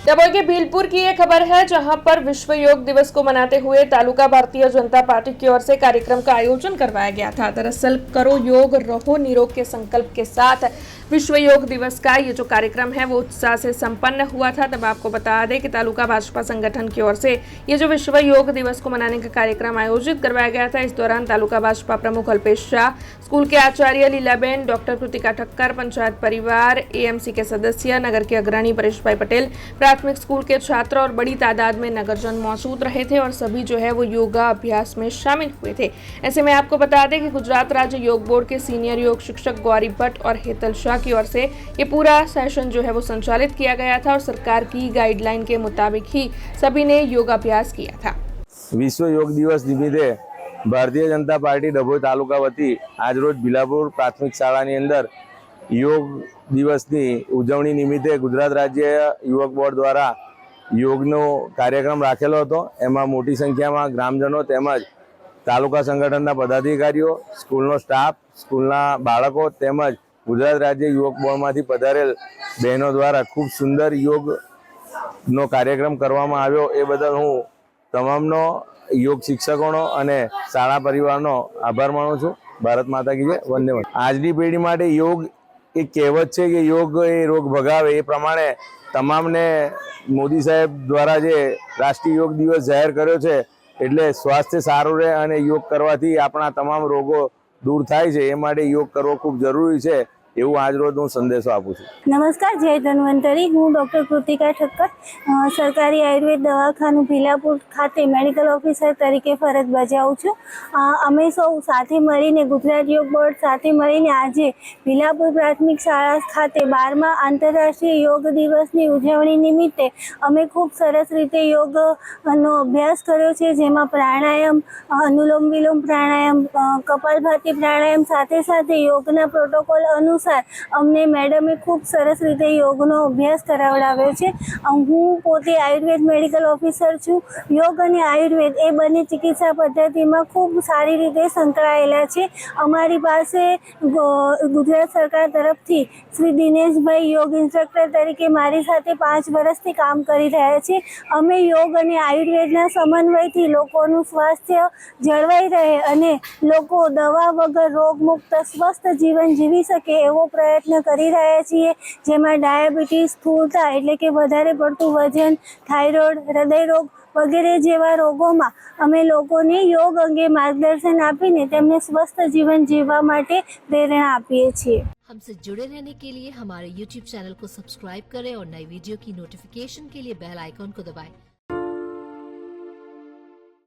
दबोई के भीलपुर की ये खबर है, जहां पर विश्व योग दिवस को मनाते हुए तालुका भारतीय जनता पार्टी की ओर से कार्यक्रम का आयोजन करवाया गया था। दरअसल करो योग रहो निरोग के संकल्प के साथ विश्व योग दिवस का ये जो कार्यक्रम है वो उत्साह से संपन्न हुआ था। तब आपको बता दें कि तालुका भाजपा संगठन की ओर से ये जो विश्व योग दिवस को मनाने का कार्यक्रम आयोजित करवाया गया था, इस दौरान तालुका भाजपा प्रमुख अल्पेश शाह, स्कूल के आचार्य लीलाबेन, डॉक्टर कृतिका ठक्कर, पंचायत परिवार एएमसी के सदस्य, नगर के अग्रणी परेश भाई पटेल, प्राथमिक स्कूल के छात्र और बड़ी तादाद में नगरजन मौजूद रहे थे और सभी जो है वो योगा अभ्यास में शामिल हुए थे। ऐसे में आपको बता दें कि गुजरात राज्य योग बोर्ड के सीनियर योग शिक्षक गौरी भट्ट और हेतल शाह की ओर से ये पूरा सेशन जो है वो संचालित किया गया था और सरकार की गाइडलाइन के मुताबिक ही सभी ने योगाभ्यास किया था। विश्व योग दिवस निमित्ते भारतीय जनता पार्टी डभोई तालुका वती आज रोज भीलापुर प्राथमिक शाळानी अंदर योग दिवसनी उजवणी निमित्ते गुजरात राज्य युवक बोर्ड द्वारा योगनो कार्यक्रम राखेलो हतो। एमां मोटी संख्यामां ग्रामजनो તેમજ तालुका संगठनना पदाधिकारीओ, स्कूलनो स्टाफ, स्कूलना बाळको તેમજ गुजरात राज्य युवक बोर्डमांथी पधारेल बहनों द्वारा खूब सुंदर योगनो कार्यक्रम करवामां આવ્યો। ए बदल हूँ तमामनो योग शिक्षकोनो अने शाळा परिवारनो आभार मानु छुं। भारत माता की जय, वंदे मातरम। आजनी पेढ़ी माटे योग एक कहेवत है कि योग ए रोग भगावे, ए प्रमाणे तमामने मोदी साहेब द्वारा जे राष्ट्रीय योग दिवस जाहिर कर्यो छे एटले स्वास्थ्य सारुं रहे अने योग करवाथी आपणा तमाम रोगो दूर थाय छे। ए माटे योग करवो खूब जरूरी छे એવું આજ રોજ હું સંદેશો આપું છું। નમસ્કાર, જય ધન્વંતરી। હું ડૉક્ટર કૃતિકા ઠક્કર, સરકારી આયુર્વેદ દવાખાનું ભીલાપુર ખાતે મેડિકલ ઓફિસર તરીકે ફરજ બજાવું છું। અમે સૌ સાથે મળીને ગુજરાત યોગ બોર્ડ સાથે મળીને આજે ભીલાપુર પ્રાથમિક શાળા ખાતે 12મા આંતરરાષ્ટ્રીય યોગ દિવસની ઉજવણી નિમિત્તે અમે ખૂબ સરસ રીતે યોગનો અભ્યાસ કર્યો છે, જેમાં પ્રાણાયામ, અનુલોમ વિલોમ પ્રાણાયામ, કપાલભાતિ પ્રાણાયામ સાથે સાથે યોગના પ્રોટોકોલ અનુસાર અમને મેડમે ખૂબ સરસ રીતે યોગનો અભ્યાસ કરાવડાવ્યો છે। હું પોતે આયુર્વેદ મેડિકલ ઓફિસર છું। યોગ અને આયુર્વેદ એ બંને ચિકિત્સા પદ્ધતિમાં ખૂબ સારી રીતે સંકળાયેલા છે। અમારી પાસે ગુજરાત સરકાર તરફથી શ્રી દિનેશભાઈ યોગ ઇન્સ્ટ્રક્ટર તરીકે મારી સાથે 5 વર્ષથી કામ કરી રહ્યા છે। અમે યોગ અને આયુર્વેદના સમન્વયથી લોકોનું સ્વાસ્થ્ય જળવાઈ રહે અને લોકો દવા વગર રોગમુક્ત સ્વસ્થ જીવન જીવી શકે એવો પ્રયત્ન કરી રહ્યા છીએ, જેમાં ડાયાબિટીસ, સ્થૂળતા એટલે કે વધારે પડતું વજન, થાઇરોઇડ, હૃદયરોગ વગેરે જેવા રોગોમાં અમે લોકોને યોગ અંગે માર્ગદર્શન આપીને તેમને સ્વસ્થ जीवन जीवा माटे प्रेरणा આપીએ છીએ। हमसे जुड़े रहने के लिए हमारे YouTube चैनल को सब्सक्राइब करें और नई वीडियो की नोटिफिकेशन के लिए बेल आइकॉन को दबाएं।